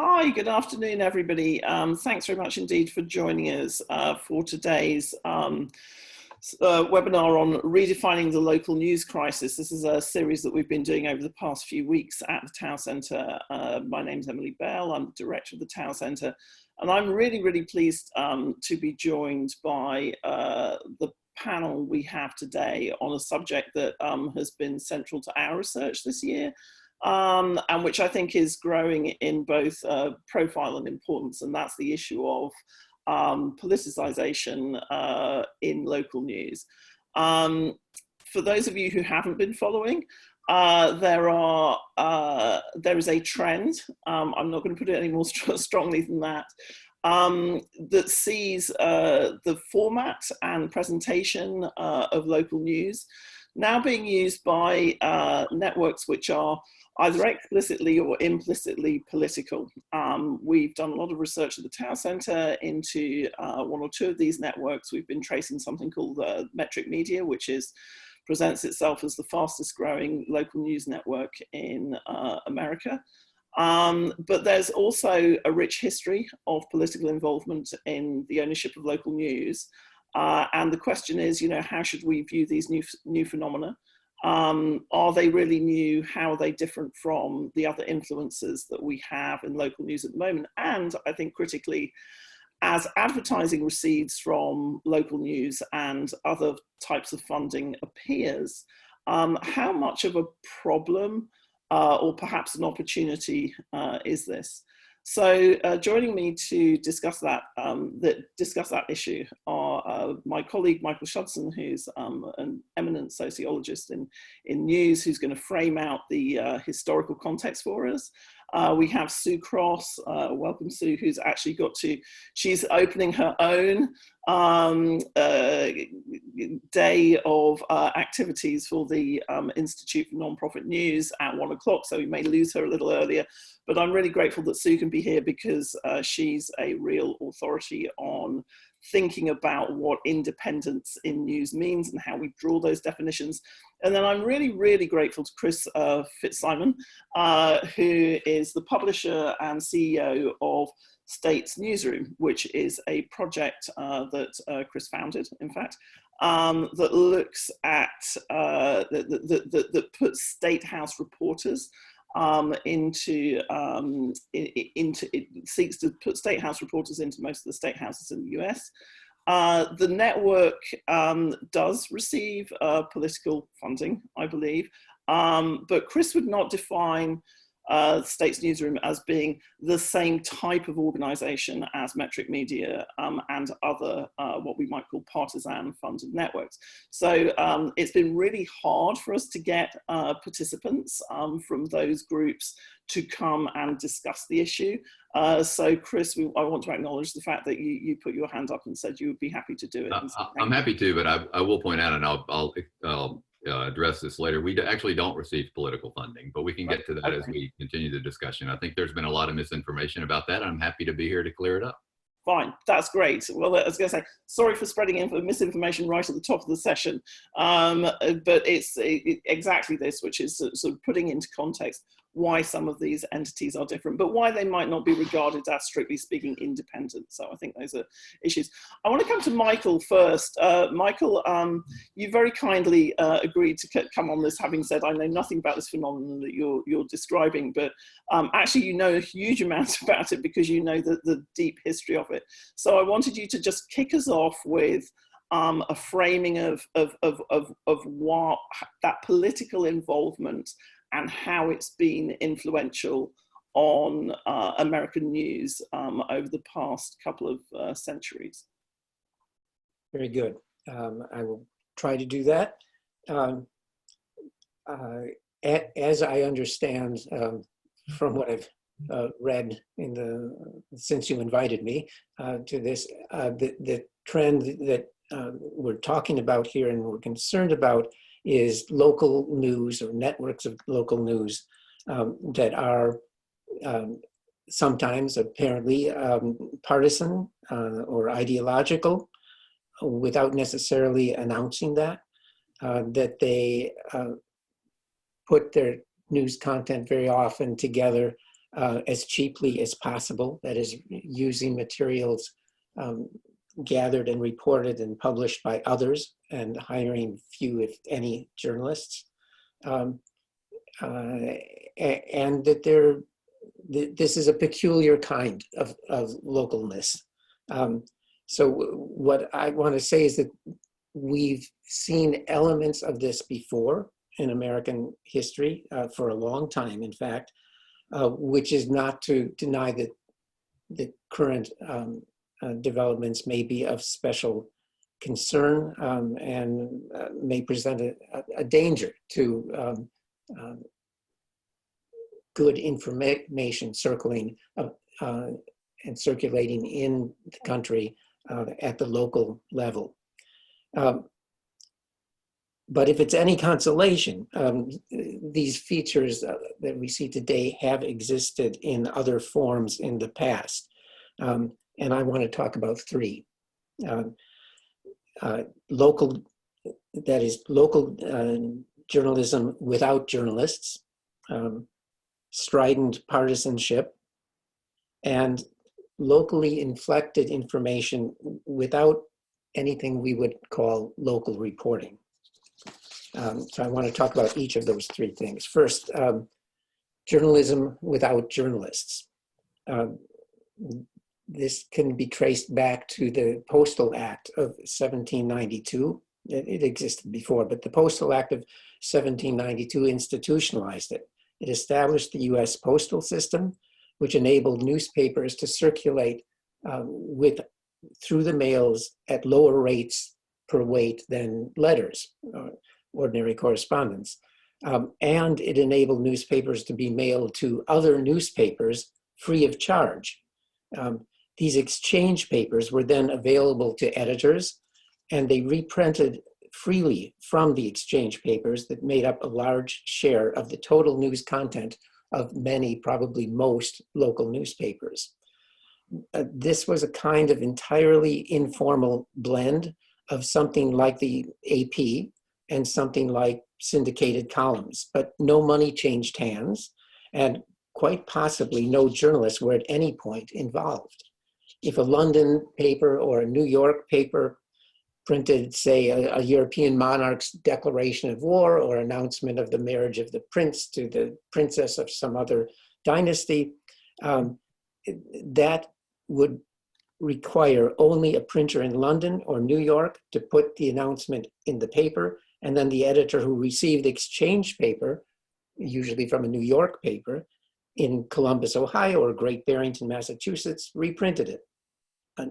Hi, good afternoon, everybody. Thanks very much indeed for joining us for today's webinar on redefining the local news crisis. This is a series that we've been doing over the past few weeks at the Tower Centre. My name's Emily Bell, I'm the director of the Tower Centre, and I'm really pleased to be joined by the panel we have today on a subject that has been central to our research this year. And which I think is growing in both profile and importance, and that's the issue of politicization in local news. For those of you who haven't been following, there is a trend, I'm not going to put it any more strongly than that, that sees the format and presentation of local news now being used by networks which are either explicitly or implicitly political. We've done a lot of research at the Tower Centre into one or two of these networks. We've been tracing something called Metric Media, which presents itself as the fastest growing local news network in America. But there's also a rich history of political involvement in the ownership of local news. And the question is, how should we view these new phenomena? Are they really new? How are they different from the other influences that we have in local news at the moment? And I think critically, as advertising recedes from local news and other types of funding appears, how much of a problem or perhaps an opportunity is this? So joining me to discuss that issue are my colleague Michael Shudson, who's an eminent sociologist in news, who's going to frame out the historical context for us. We have Sue Cross, welcome Sue, who's actually she's opening her own day of activities for the Institute for Nonprofit News at 1 o'clock, so we may lose her a little earlier. But I'm really grateful that Sue can be here because she's a real authority on thinking about what independence in news means and how we draw those definitions. And then I'm really grateful to Chris Fitzsimon, who is the publisher and CEO of States Newsroom, which is a project that Chris founded, in fact, that looks at, that puts state house reporters it seeks to put state house reporters into most of the state houses in the US. The network does receive political funding, I believe, but Chris would not define States Newsroom as being the same type of organization as Metric Media and other what we might call partisan funded networks. So it's been really hard for us to get participants from those groups to come and discuss the issue. So Chris, I want to acknowledge the fact that you put your hand up and said you would be happy to do it. I'm happy to, but I will point out, and I'll address this later, we actually don't receive political funding, but we can get to that as we continue the discussion. I think there's been a lot of misinformation about that. I'm happy to be here to clear it up. Fine, that's great. Well, I was going to say, sorry for spreading misinformation right at the top of the session, but it's exactly this, which is sort of putting into context why some of these entities are different, but why they might not be regarded as, strictly speaking, independent. So I think those are issues. I want to come to Michael first. Michael, you very kindly agreed to come on this, having said, I know nothing about this phenomenon that you're describing, but actually you know a huge amount about it because you know the deep history of it. So I wanted you to just kick us off with a framing of what that political involvement and how it's been influential on American news over the past couple of centuries. Very good. I will try to do that. As I understand from what I've read since you invited me to this, the trend that we're talking about here and we're concerned about is local news or networks of local news that are sometimes apparently partisan or ideological without necessarily announcing that they put their news content very often together as cheaply as possible, that is, using materials gathered and reported and published by others and hiring few, if any, journalists. And that this is a peculiar kind of localness. So what I want to say is that we've seen elements of this before in American history for a long time, in fact, which is not to deny that the current developments may be of special concern and may present a danger to good information circling and circulating in the country at the local level. But if it's any consolation, these features that we see today have existed in other forms in the past. And I want to talk about three. Local, that is local journalism without journalists, strident partisanship, and locally inflected information without anything we would call local reporting. So I want to talk about each of those three things. First, journalism without journalists. This can be traced back to the Postal Act of 1792. It existed before, but the Postal Act of 1792 institutionalized it. It established the US postal system, which enabled newspapers to circulate through the mails at lower rates per weight than letters, ordinary correspondence. And it enabled newspapers to be mailed to other newspapers free of charge. These exchange papers were then available to editors, and they reprinted freely from the exchange papers that made up a large share of the total news content of many, probably most, local newspapers. This was a kind of entirely informal blend of something like the AP and something like syndicated columns, but no money changed hands, and quite possibly no journalists were at any point involved. If a London paper or a New York paper printed, say, a European monarch's declaration of war or announcement of the marriage of the prince to the princess of some other dynasty, that would require only a printer in London or New York to put the announcement in the paper, and then the editor who received the exchange paper, usually from a New York paper, in Columbus, Ohio, or Great Barrington, Massachusetts, reprinted it.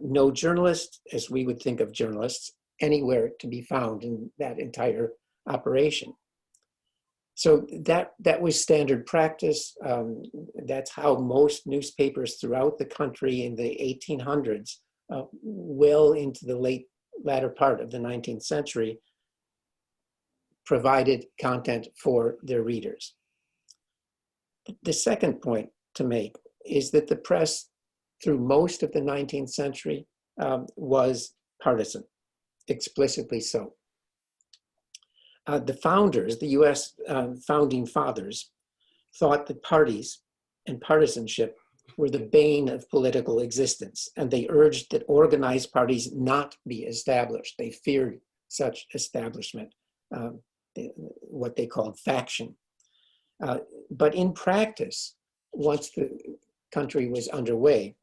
No journalist, as we would think of journalists, anywhere to be found in that entire operation. So that was standard practice. That's how most newspapers throughout the country in the 1800s, well into the latter part of the 19th century, provided content for their readers. The second point to make is that the press through most of the 19th century was partisan, explicitly so. The founders, the US founding fathers, thought that parties and partisanship were the bane of political existence, and they urged that organized parties not be established. They feared such establishment, what they called faction. But in practice, once the country was underway,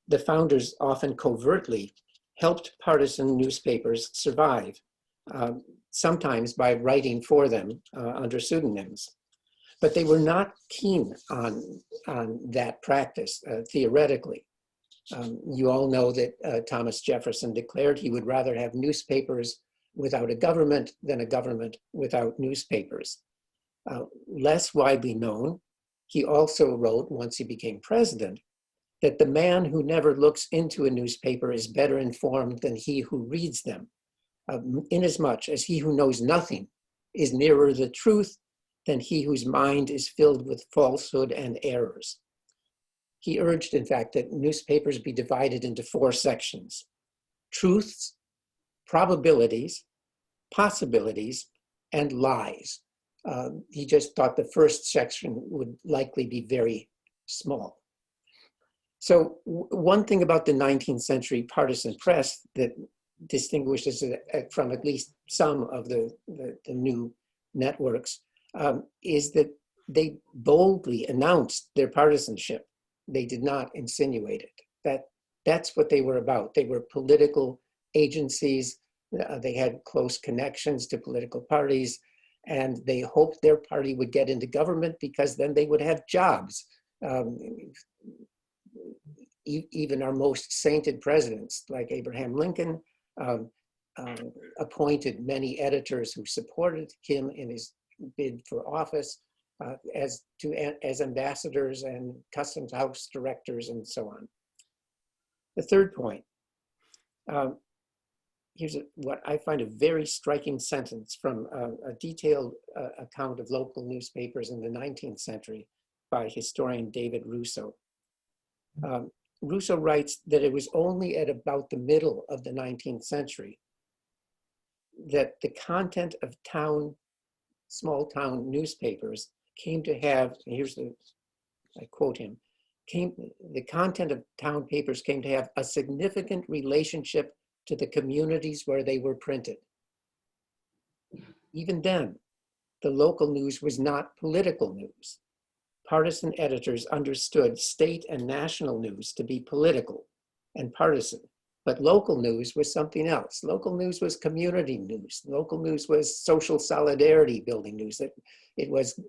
the founders often covertly helped partisan newspapers survive, sometimes by writing for them under pseudonyms. But they were not keen on that practice theoretically. You all know that Thomas Jefferson declared he would rather have newspapers without a government than a government without newspapers. Less widely known, he also wrote, once he became president, that the man who never looks into a newspaper is better informed than he who reads them, inasmuch as he who knows nothing is nearer the truth than he whose mind is filled with falsehood and errors. He urged, in fact, that newspapers be divided into 4 sections: truths, probabilities, possibilities, and lies. He just thought the first section would likely be very small. So one thing about the 19th century partisan press that distinguishes it from at least some of the new networks is that they boldly announced their partisanship. They did not insinuate it. That's what they were about. They were political agencies. They had close connections to political parties, and they hoped their party would get into government because then they would have jobs. Even our most sainted presidents, like Abraham Lincoln, appointed many editors who supported him in his bid for office as ambassadors and customs house directors and so on. The third point, here's what I find a very striking sentence from a detailed account of local newspapers in the 19th century by historian David Russo. Russo writes that it was only at about the middle of the 19th century that the content of small town newspapers came to have, I quote him, the content of town papers came to have a significant relationship to the communities where they were printed. Even then, the local news was not political news. Partisan editors understood state and national news to be political and partisan, but local news was something else. Local news was community news. Local news was social solidarity building news. It was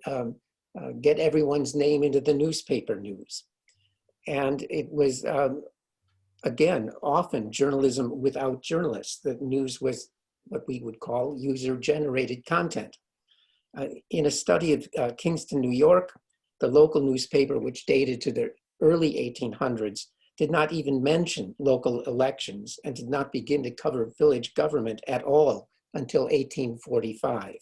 get everyone's name into the newspaper news. And it was, again, often journalism without journalists. The news was what we would call user-generated content. In a study of Kingston, New York, the local newspaper, which dated to the early 1800s, did not even mention local elections and did not begin to cover village government at all until 1845.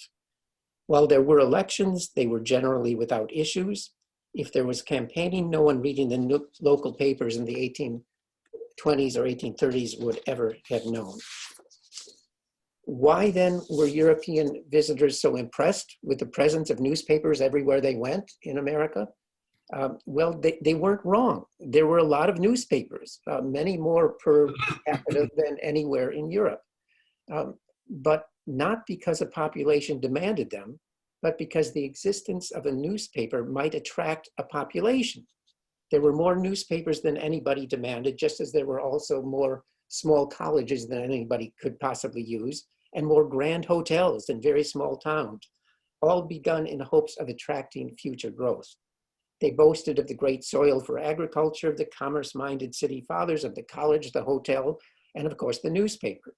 While there were elections, they were generally without issues. If there was campaigning, no one reading the local papers in the 1820s or 1830s would ever have known. Why then were European visitors so impressed with the presence of newspapers everywhere they went in America? Well, they weren't wrong. There were a lot of newspapers, many more per capita than anywhere in Europe. But not because a population demanded them, but because the existence of a newspaper might attract a population. There were more newspapers than anybody demanded, just as there were also more small colleges than anybody could possibly use, and more grand hotels in very small towns, all begun in hopes of attracting future growth. They boasted of the great soil for agriculture, of the commerce-minded city fathers, of the college, the hotel, and of course the newspaper.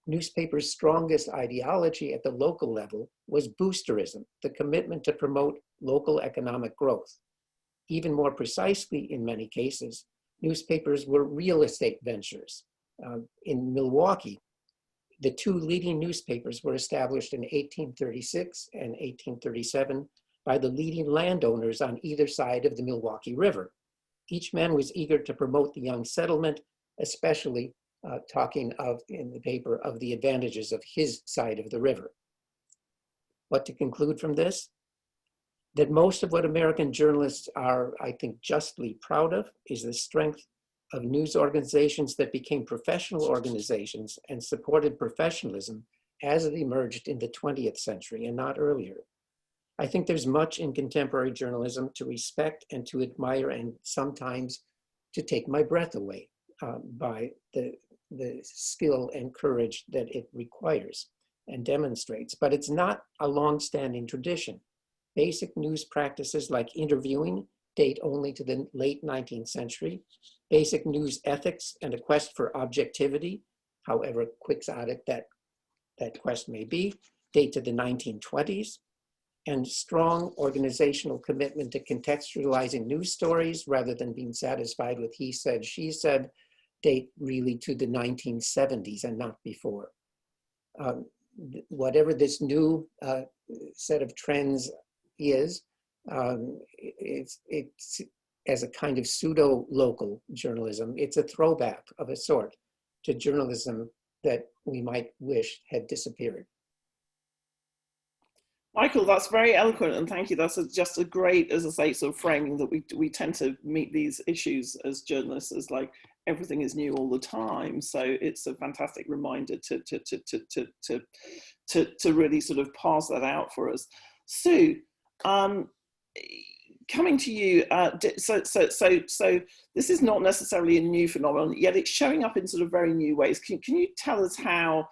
Newspapers' strongest ideology at the local level was boosterism, the commitment to promote local economic growth. Even more precisely, in many cases, newspapers were real estate ventures. In Milwaukee, the two leading newspapers were established in 1836 and 1837 by the leading landowners on either side of the Milwaukee River. Each man was eager to promote the young settlement, especially talking in the paper of the advantages of his side of the river. What to conclude from this? That most of what American journalists are, I think, justly proud of is the strength of news organizations that became professional organizations and supported professionalism as it emerged in the 20th century and not earlier. I think there's much in contemporary journalism to respect and to admire, and sometimes to take my breath away by the skill and courage that it requires and demonstrates. But it's not a long-standing tradition. Basic news practices like interviewing date only to the late 19th century. Basic news ethics and a quest for objectivity, however quixotic that quest may be, date to the 1920s. And strong organizational commitment to contextualizing news stories rather than being satisfied with he said, she said, date really to the 1970s and not before. Whatever this new set of trends is, it's as a kind of pseudo-local journalism. It's a throwback of a sort to journalism that we might wish had disappeared. Michael, that's very eloquent, and thank you. That's just a great, as I say, sort of framing that we tend to meet these issues as journalists as like everything is new all the time. So it's a fantastic reminder to really sort of parse that out for us. Sue, coming to you, so this is not necessarily a new phenomenon, yet it's showing up in sort of very new ways. Can you tell us how?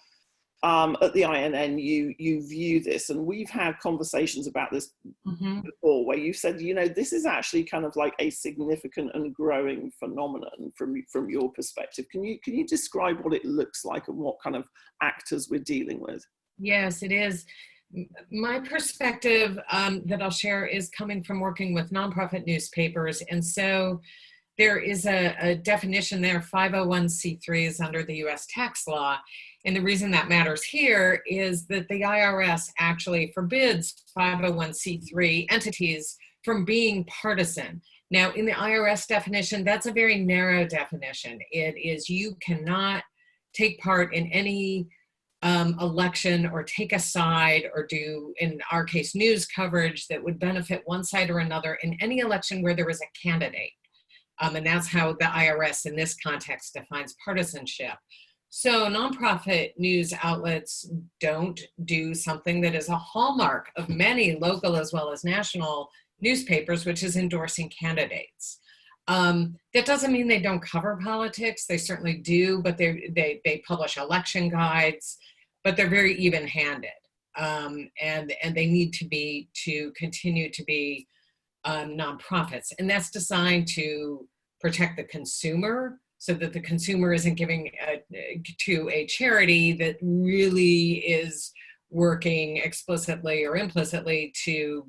At the INN, you view this, and we've had conversations about this before, where you said, you know, this is actually kind of like a significant and growing phenomenon from your perspective. Can you describe what it looks like and what kind of actors we're dealing with? Yes, it is. My perspective that I'll share is coming from working with nonprofit newspapers, and so there is a definition there, 501c3s under the US tax law. And the reason that matters here is that the IRS actually forbids 501c3 entities from being partisan. Now, in the IRS definition, that's a very narrow definition. It is you cannot take part in any election or take a side or do, in our case, news coverage that would benefit one side or another in any election where there is a candidate. And that's how the IRS in this context defines partisanship. So nonprofit news outlets don't do something that is a hallmark of many local as well as national newspapers, which is endorsing candidates. That doesn't mean they don't cover politics. They certainly do, but they publish election guides, but they're very even-handed. And they need to continue to be nonprofits. And that's designed to protect the consumer, so that the consumer isn't giving to a charity that really is working explicitly or implicitly to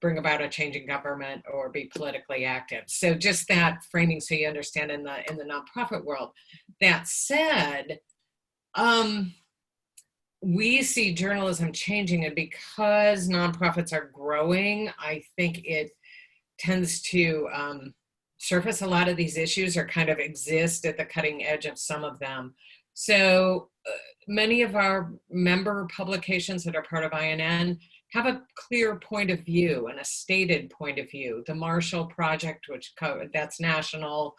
bring about a change in government or be politically active. So just that framing, so you understand in the nonprofit world. That said, we see journalism changing, and because nonprofits are growing, I think it tends to surface a lot of these issues or kind of exist at the cutting edge of some of them. So many of our member publications that are part of INN have a clear point of view and a stated point of view. The Marshall Project, which that's national,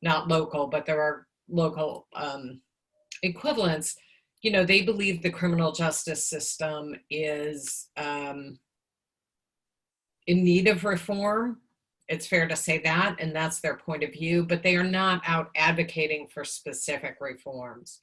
not local, but there are local equivalents. You know, they believe the criminal justice system is in need of reform. It's fair to say that, and that's their point of view, but they are not out advocating for specific reforms.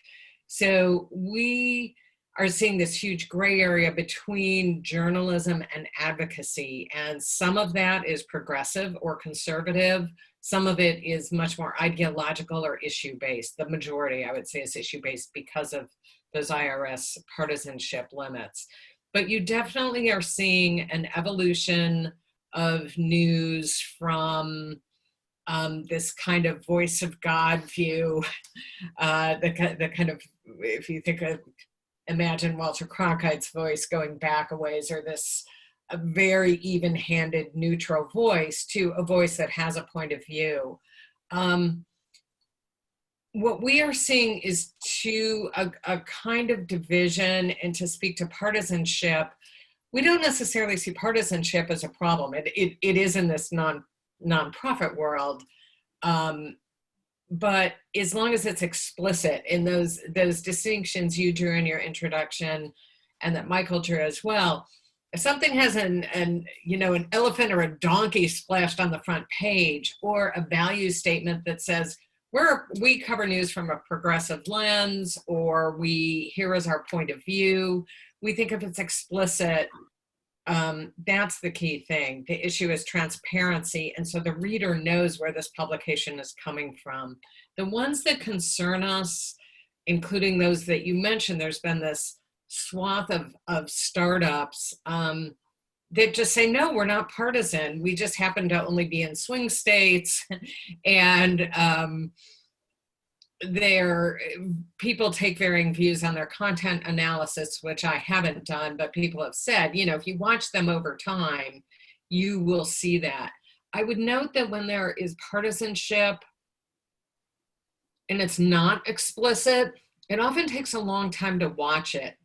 So we are seeing this huge gray area between journalism and advocacy, and some of that is progressive or conservative. Some of it is much more ideological or issue-based. The majority, I would say, is issue-based because of those IRS partisanship limits. But you definitely are seeing an evolution of news from this kind of voice of God view, the kind of, if you think of, imagine Walter Cronkite's voice going back a ways, or this very even-handed neutral voice, to a voice that has a point of view. What we are seeing is a kind of division, and to speak to partisanship, we don't necessarily see partisanship as a problem. It is in this nonprofit world, but as long as it's explicit in those distinctions you drew in your introduction, and that Michael drew as well. If something has an elephant or a donkey splashed on the front page, or a value statement that says we cover news from a progressive lens, or here is our point of view. We think if it's explicit, that's the key thing. The issue is transparency, and so the reader knows where this publication is coming from. The ones that concern us, including those that you mentioned, there's been this swath of startups that just say, no, we're not partisan. We just happen to only be in swing states, and people take varying views on their content analysis, which I haven't done, but people have said, if you watch them over time, you will see that. I would note that when there is partisanship and it's not explicit, it often takes a long time to watch it.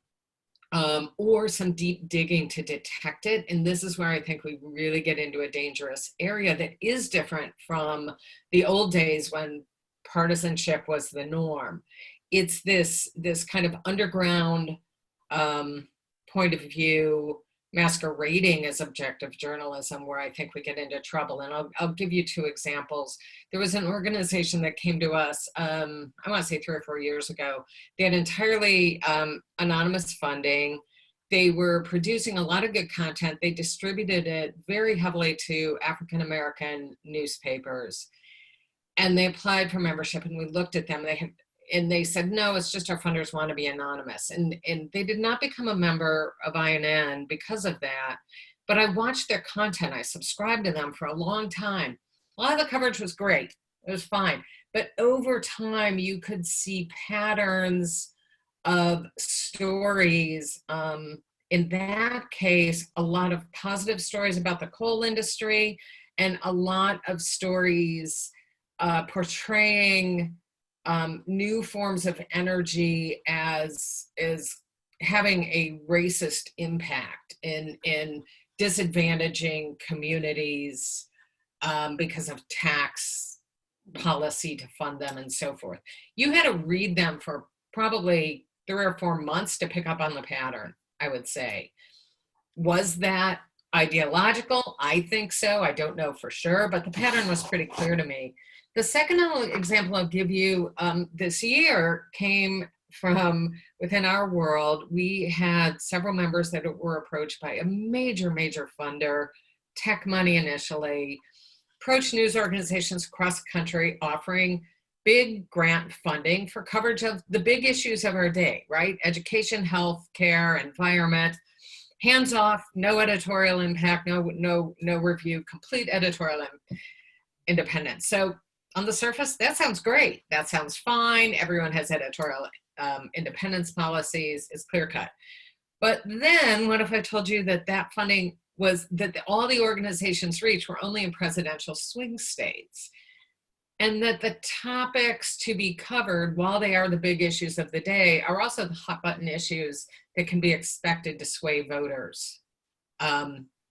or some deep digging to detect it. And this is where I think we really get into a dangerous area that is different from the old days when partisanship was the norm. It's this kind of underground point of view masquerading as objective journalism, where I think we get into trouble. And I'll give you two examples. There was an organization that came to us, I want to say 3 or 4 years ago. They had entirely anonymous funding. They were producing a lot of good content. They distributed it very heavily to African-American newspapers. And they applied for membership, and we looked at them. And they said, no, it's just our funders want to be anonymous. And they did not become a member of INN because of that. But I watched their content. I subscribed to them for a long time. A lot of the coverage was great. It was fine. But over time, you could see patterns of stories. In that case, a lot of positive stories about the coal industry, and a lot of stories portraying new forms of energy as having a racist impact in disadvantaging communities because of tax policy to fund them and so forth. You had to read them for probably 3 or 4 months to pick up on the pattern, I would say. Was that ideological? I think so. I don't know for sure, but the pattern was pretty clear to me. The second example I'll give you this year came from within our world. We had several members that were approached by a major funder, tech money initially, approached news organizations across the country offering big grant funding for coverage of the big issues of our day, right? Education, health care, environment, hands off, no editorial impact, no review, complete editorial independence. So on the surface, that sounds great. That sounds fine. Everyone has editorial independence policies. It's clear cut. But then what if I told you that that funding was that all the organizations reached were only in presidential swing states, and that the topics to be covered, while they are the big issues of the day, are also the hot button issues that can be expected to sway voters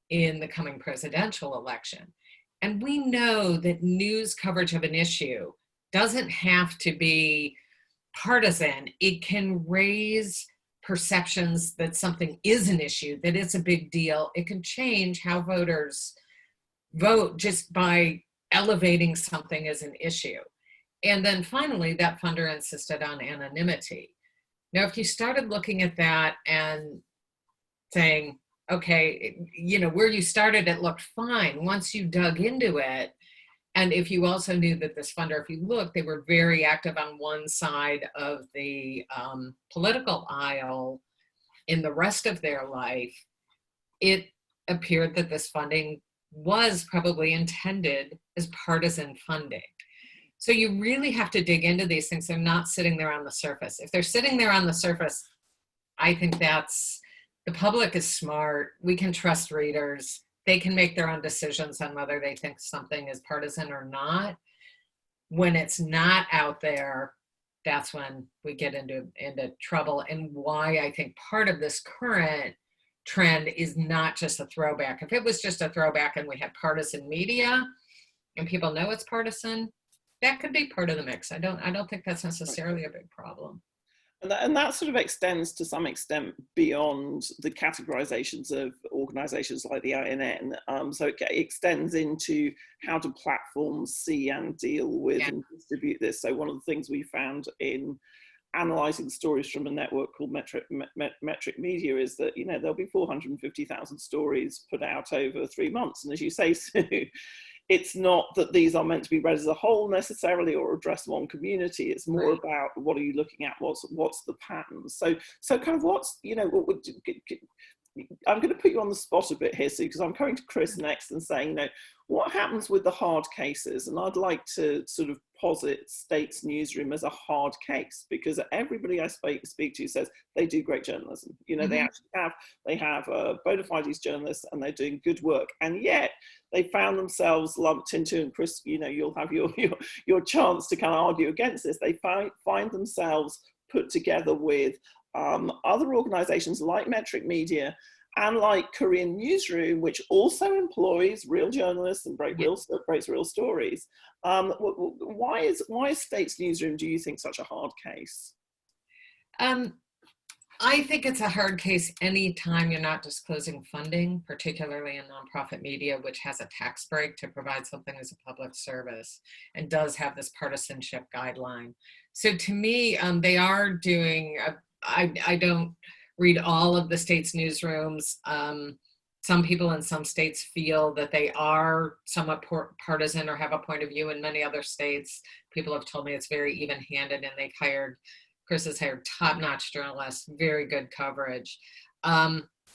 in the coming presidential election. And we know that news coverage of an issue doesn't have to be partisan. It can raise perceptions that something is an issue, that it's a big deal. It can change how voters vote just by elevating something as an issue. And then finally, that funder insisted on anonymity. Now, if you started looking at that and saying, okay, where you started, it looked fine. Once you dug into it, and if you also knew that this funder, if you look, they were very active on one side of the political aisle in the rest of their life, it appeared that this funding was probably intended as partisan funding. So you really have to dig into these things. They're not sitting there on the surface. If they're sitting there on the surface, I think the public is smart. We can trust readers. They can make their own decisions on whether they think something is partisan or not. When it's not out there, that's when we get into trouble, and why I think part of this current trend is not just a throwback. If it was just a throwback and we had partisan media and people know it's partisan, that could be part of the mix. I don't think that's necessarily a big problem. And that sort of extends to some extent beyond the categorizations of organizations like the INN. So it extends into how do platforms see and deal with and distribute this. So one of the things we found in analyzing stories from a network called Metric Media is that, there'll be 450,000 stories put out over 3 months. And as you say, Sue, it's not that these are meant to be read as a whole necessarily or address one community. It's more about what are you looking at? What's the pattern? So kind of what's, I'm going to put you on the spot a bit here, Sue, because I'm coming to Chris next and saying, what happens with the hard cases? And I'd like to sort of posit State's newsroom as a hard case, because everybody I speak to says they do great journalism. They actually have bona fides journalists, and they're doing good work. And yet they found themselves lumped into, and Chris, you'll have your chance to kind of argue against this. They find themselves put together with other organizations like Metric Media and like Korean Newsroom, which also employs real journalists and breaks real stories. Why is States Newsroom, do you think, such a hard case? I think it's a hard case anytime you're not disclosing funding, particularly in nonprofit media, which has a tax break to provide something as a public service and does have this partisanship guideline. So to me, they are doing, I don't read all of the states' newsrooms. Some people in some states feel that they are somewhat partisan or have a point of view. In many other states, people have told me it's very even-handed, and Chris has hired top-notch journalists, very good coverage.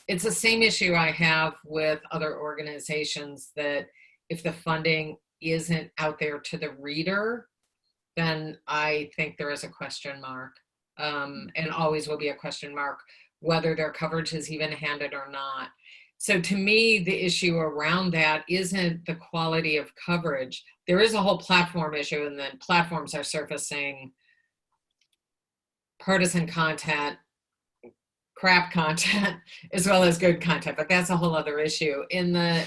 It's the same issue I have with other organizations, that if the funding isn't out there to the reader, then I think there is a question mark, and always will be a question mark, whether their coverage is even-handed or not. So to me, the issue around that isn't the quality of coverage. There is a whole platform issue, and then platforms are surfacing partisan content, crap content, as well as good content, but that's a whole other issue. In the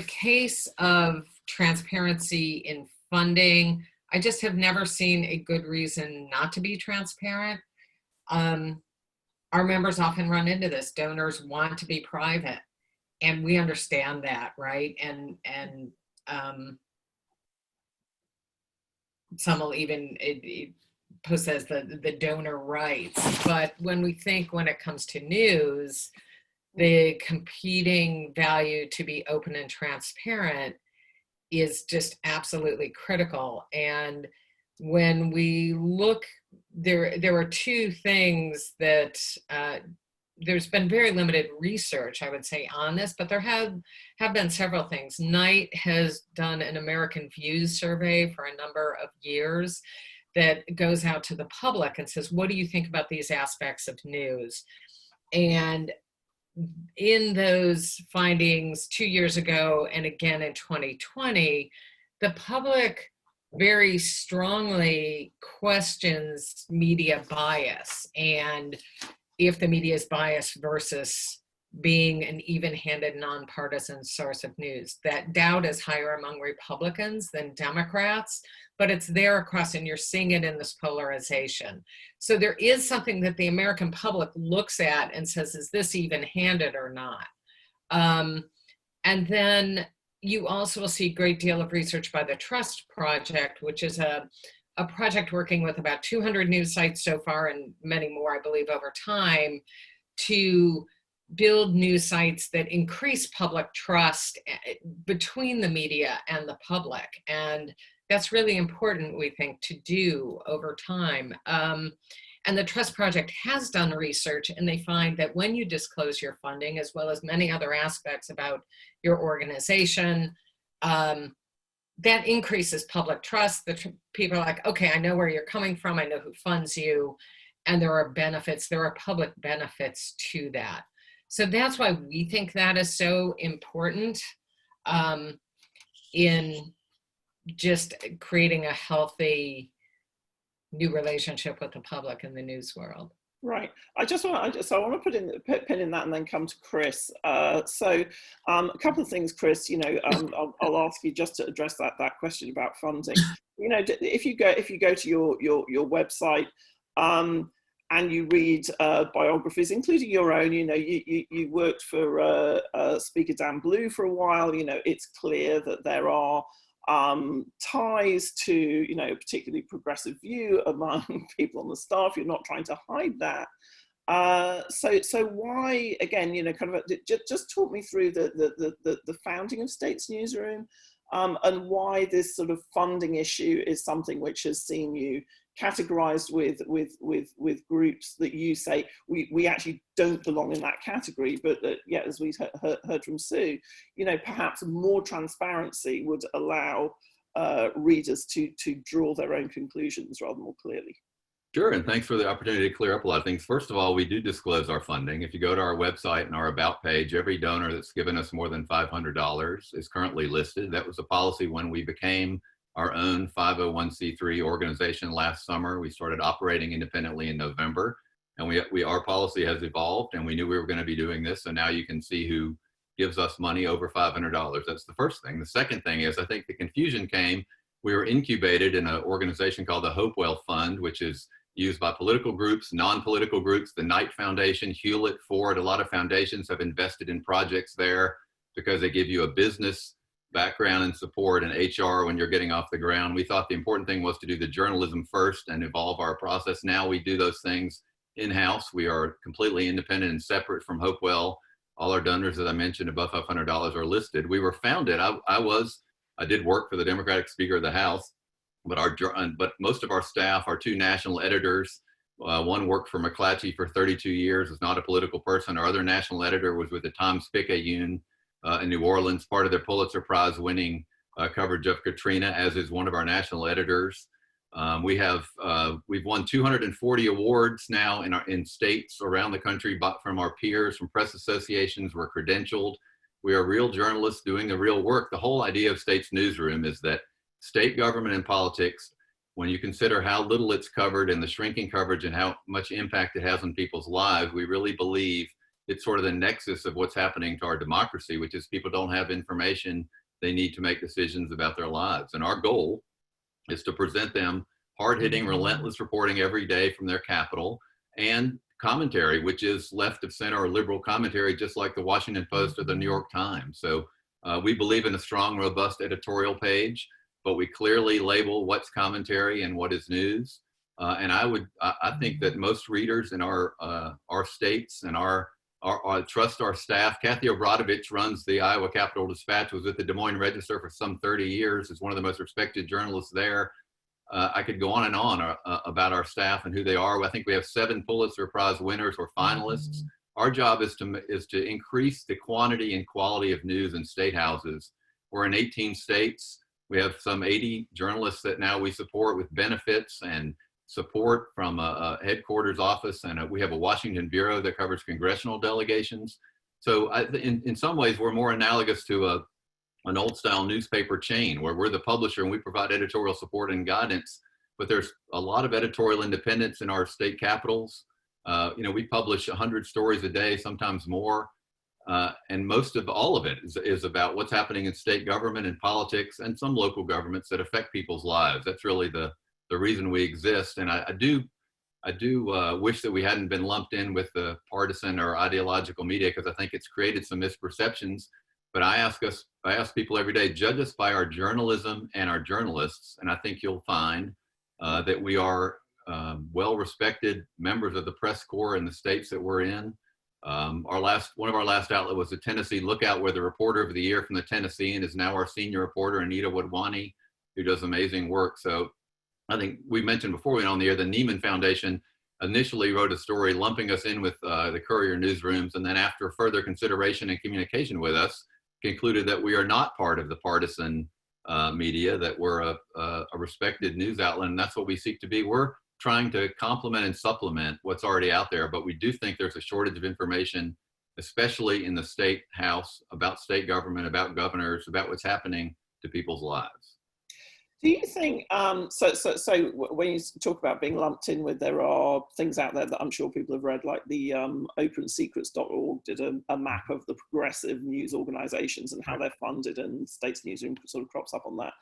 case of transparency in funding, I just have never seen a good reason not to be transparent. Our members often run into this. Donors want to be private, and we understand that, right? And some will even post as the donor rights. But when it comes to news, the competing value to be open and transparent is just absolutely critical. And when we look, there are two things that there's been very limited research, I would say, on this, but there have been several things. Knight has done an American Views survey for a number of years that goes out to the public and says, what do you think about these aspects of news? And in those findings 2 years ago and again in 2020, the public very strongly questions media bias, and if the media is biased versus being an even-handed, nonpartisan source of news. That doubt is higher among Republicans than Democrats, but it's there across, and you're seeing it in this polarization. So there is something that the American public looks at and says, is this even-handed or not? And then you also will see a great deal of research by the Trust Project, which is a project working with about 200 news sites so far, and many more, I believe, over time, to build news sites that increase public trust between the media and the public. And that's really important, we think, to do over time. And the Trust Project has done research, and they find that when you disclose your funding, as well as many other aspects about your organization, that increases public trust. People are like, okay, I know where you're coming from, I know who funds you, and there are benefits, there are public benefits to that. So that's why we think that is so important in just creating a healthy new relationship with the public in the news world. Right. I want to put in a pin in that and then come to Chris. A couple of things, Chris. I'll ask you just to address that question about funding. If you go to your website and you read biographies, including your own. You worked for Speaker Dan Blue for a while. It's clear that there are ties to, a particularly progressive view among people on the staff. You're not trying to hide that. So why, again, just talk me through the founding of States Newsroom, and why this sort of funding issue is something which has seen you categorized with groups that you say we actually don't belong in that category, but that, yeah, as we heard from Sue, perhaps more transparency would allow readers to draw their own conclusions rather more clearly. Sure, and thanks for the opportunity to clear up a lot of things. First of all, we do disclose our funding. If you go to our website and our About page, every donor that's given us more than $500 is currently listed. That was a policy when we became our own 501c3 organization last summer. We started operating independently in November. And our policy has evolved, and we knew we were going to be doing this. So now you can see who gives us money over $500. That's the first thing. The second thing is, I think the confusion came. We were incubated in an organization called the Hopewell Fund, which is used by political groups, non-political groups, the Knight Foundation, Hewlett, Ford. A lot of foundations have invested in projects there because they give you a business background and support and HR when you're getting off the ground. We thought the important thing was to do the journalism first and evolve our process. Now we do those things in-house. We are completely independent and separate from Hopewell. All our donors, as I mentioned, above $500 are listed. We were founded. I did work for the Democratic Speaker of the House, but most of our staff, our two national editors, one worked for McClatchy for 32 years, is not a political person. Our other national editor was with the Times-Picayune in New Orleans, part of their Pulitzer Prize winning coverage of Katrina, as is one of our national editors. We've won 240 awards now in states around the country from our peers, from press associations. We're credentialed. We are real journalists doing the real work. The whole idea of State's Newsroom is that state government and politics, when you consider how little it's covered and the shrinking coverage and how much impact it has on people's lives, we really believe it's sort of the nexus of what's happening to our democracy, which is people don't have information they need to make decisions about their lives. And our goal is to present them hard-hitting, relentless reporting every day from their capital, and commentary, which is left of center or liberal commentary, just like the Washington Post or the New York Times. So we believe in a strong, robust editorial page, but we clearly label what's commentary and what is news. And I think that most readers in our states and our trust our staff. Kathy Obradovich runs the Iowa Capitol Dispatch, was at the Des Moines Register for some 30 years, is one of the most respected journalists there. I could go on and on about our staff and who they are. I think we have 7 Pulitzer Prize winners or finalists. Our job is to increase the quantity and quality of news in state houses. We're in 18 states. We have some 80 journalists that now we support with benefits and support from a headquarters office, and we have a Washington bureau that covers congressional delegations. So in some ways, we're more analogous to an old style newspaper chain where we're the publisher and we provide editorial support and guidance, but there's a lot of editorial independence in our state capitals. We publish 100 stories a day, sometimes more. And most of all of it is about what's happening in state government and politics and some local governments that affect people's lives. That's really the reason we exist. And I do wish that we hadn't been lumped in with the partisan or ideological media, because I think it's created some misperceptions. But I ask people every day, judge us by our journalism and our journalists. And I think you'll find that we are well-respected members of the press corps in the states that we're in. One of our last outlets was the Tennessee Lookout, where the reporter of the year from the Tennessean is now our senior reporter, Anita Wadwani, who does amazing work. So I think we mentioned before we went on the air, the Neiman Foundation initially wrote a story lumping us in with the Courier newsrooms, and then after further consideration and communication with us, concluded that we are not part of the partisan media, that we're a respected news outlet, and that's what we seek to be. We're trying to complement and supplement what's already out there, but we do think there's a shortage of information, especially in the state house, about state government, about governors, about what's happening to people's lives. Do you think, so when you talk about being lumped in with, there are things out there that I'm sure people have read, like the opensecrets.org did a map of the progressive news organizations and how they're funded, and State's Newsroom sort of crops up on that.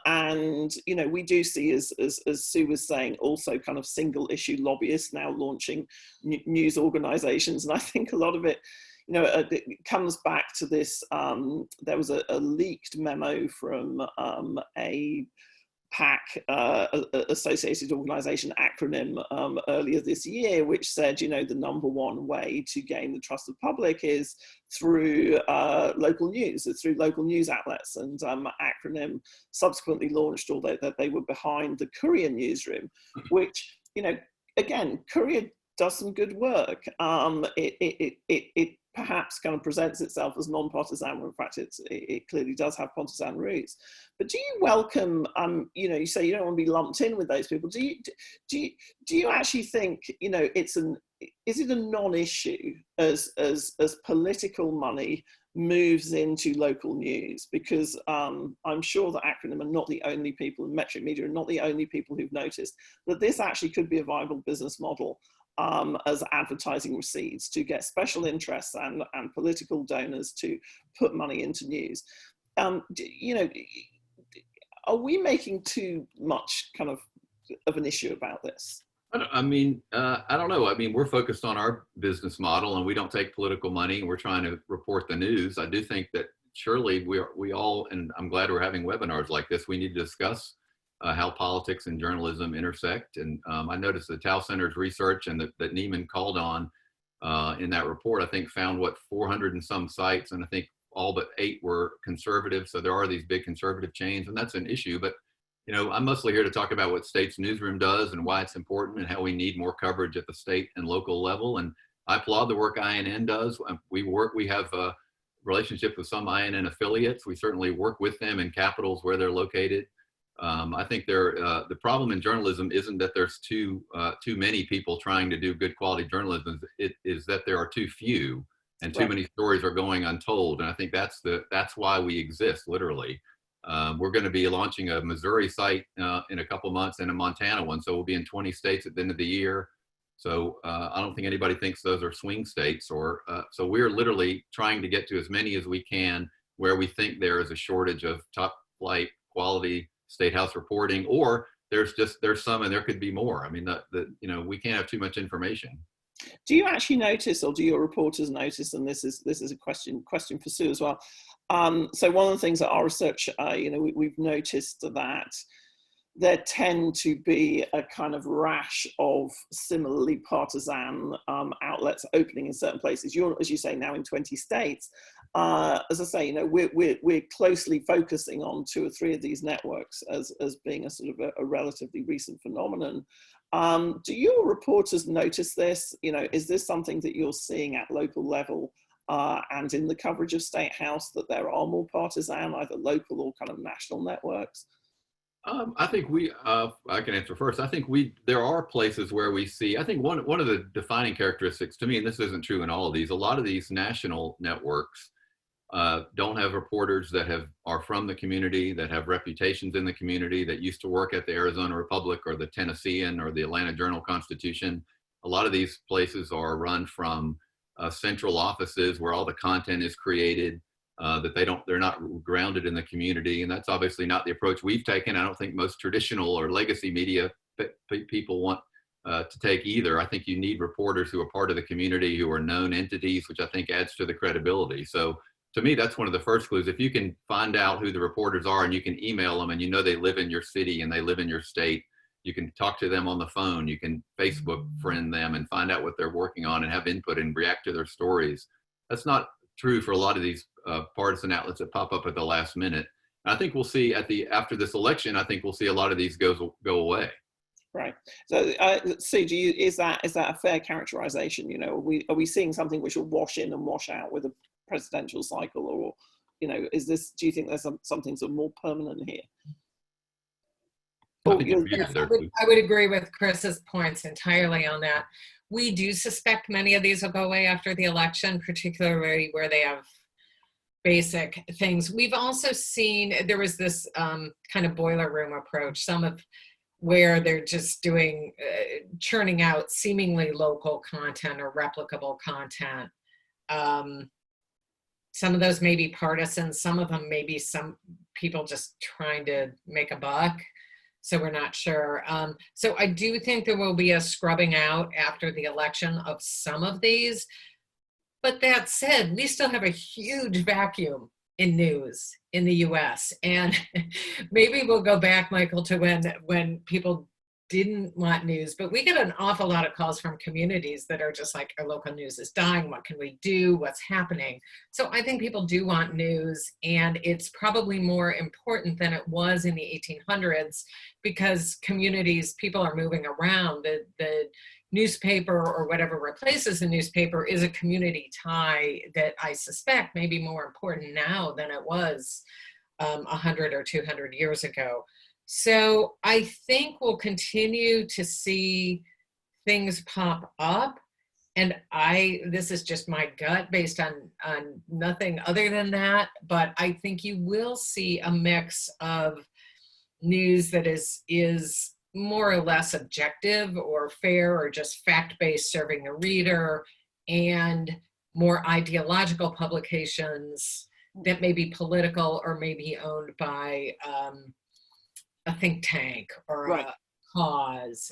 And, we do see, as Sue was saying, also kind of single issue lobbyists now launching news organizations. And I think a lot of it, it comes back to this. There was a leaked memo from a PAC, Associated Organization acronym, earlier this year, which said, the number one way to gain the trust of the public is through local news, through local news outlets. And acronym subsequently launched, although that they were behind the Courier newsroom, which, again, Courier does some good work. It perhaps kind of presents itself as non-partisan, when in fact it clearly does have partisan roots. But do you welcome, you say you don't want to be lumped in with those people. Do you actually think, is it a non-issue as political money moves into local news? Because I'm sure that acronym are not the only people, and metric media are not the only people who've noticed that this actually could be a viable business model. as advertising recedes, to get special interests and political donors to put money into news. You know, are we making too much kind of an issue about this? I mean, I don't know. I mean, we're focused on our business model and we don't take political money and we're trying to report the news. I do think that surely we all, and I'm glad we're having webinars like this, we need to discuss how politics and journalism intersect. And I noticed the Tao Center's research and that Neiman called on in that report, I think found what 400 and some sites, and I think all but 8 were conservative. So there are these big conservative chains, and that's an issue. But you know, I'm mostly here to talk about what State's newsroom does and why it's important and how we need more coverage at the state and local level. And I applaud the work INN does. We have a relationship with some INN affiliates. We certainly work with them in capitals where they're located. I think the problem in journalism isn't that there's too many people trying to do good quality journalism. It is that there are too few and too many stories are going untold. And I think that's why we exist, literally. We're going to be launching a Missouri site in a couple months and a Montana one. So we'll be in 20 states at the end of the year. So I don't think anybody thinks those are swing states. So we're literally trying to get to as many as we can where we think there is a shortage of top flight quality state house reporting, or there's some and there could be more. I mean, you know, we can't have too much information. Do you actually notice, or do your reporters notice, and this is a question for Sue as well. So one of the things that our research, you know, we've noticed that there tend to be a kind of rash of similarly partisan outlets opening in certain places. You're, as you say, now in 20 states. As I say, you know, we're closely focusing on 2 or 3 of these networks as being a sort of a relatively recent phenomenon. Do your reporters notice this? You know, is this something that you're seeing at local level and in the coverage of State House, that there are more partisan, either local or kind of national networks? I think I can answer first. I think there are places where we see, I think one of the defining characteristics to me, and this isn't true in all of these, a lot of these national networks don't have reporters that are from the community, that have reputations in the community, that used to work at the Arizona Republic or the Tennessean or the Atlanta Journal-Constitution. A lot of these places are run from central offices where all the content is created, that they're not grounded in the community. And that's obviously not the approach we've taken. I don't think most traditional or legacy media people want to take either. I think you need reporters who are part of the community, who are known entities, which I think adds to the credibility. So to me, that's one of the first clues. If you can find out who the reporters are and you can email them and you know they live in your city and they live in your state, you can talk to them on the phone, you can Facebook friend them and find out what they're working on and have input and react to their stories. That's not true for a lot of these partisan outlets that pop up at the last minute. And I think we'll see after this election, I think we'll see a lot of these go away. Right. So, Sue, is that a fair characterization? You know, are we seeing something which will wash in and wash out with a presidential cycle, or, you know, do you think there's something sort of more permanent here? I would agree with Chris's points entirely on that. We do suspect many of these will go away after the election, particularly where they have basic things. We've also seen there was this kind of boiler room approach, where they're just doing, churning out seemingly local content or replicable content. Some of those may be partisan, some of them may be some people just trying to make a buck. So we're not sure. So I do think there will be a scrubbing out after the election of some of these. But that said, we still have a huge vacuum in news in the US. And maybe we'll go back, Michael, to when people didn't want news, but we get an awful lot of calls from communities that are just like, our local news is dying. What can we do? What's happening? So I think people do want news, and it's probably more important than it was in the 1800s because people are moving around. The newspaper or whatever replaces the newspaper is a community tie that I suspect may be more important now than it was 100 or 200 years ago. So I think we'll continue to see things pop up. And this is just my gut based on nothing other than that, but I think you will see a mix of news that is more or less objective or fair or just fact-based, serving the reader, and more ideological publications that may be political or may be owned by a think tank or Right. a cause.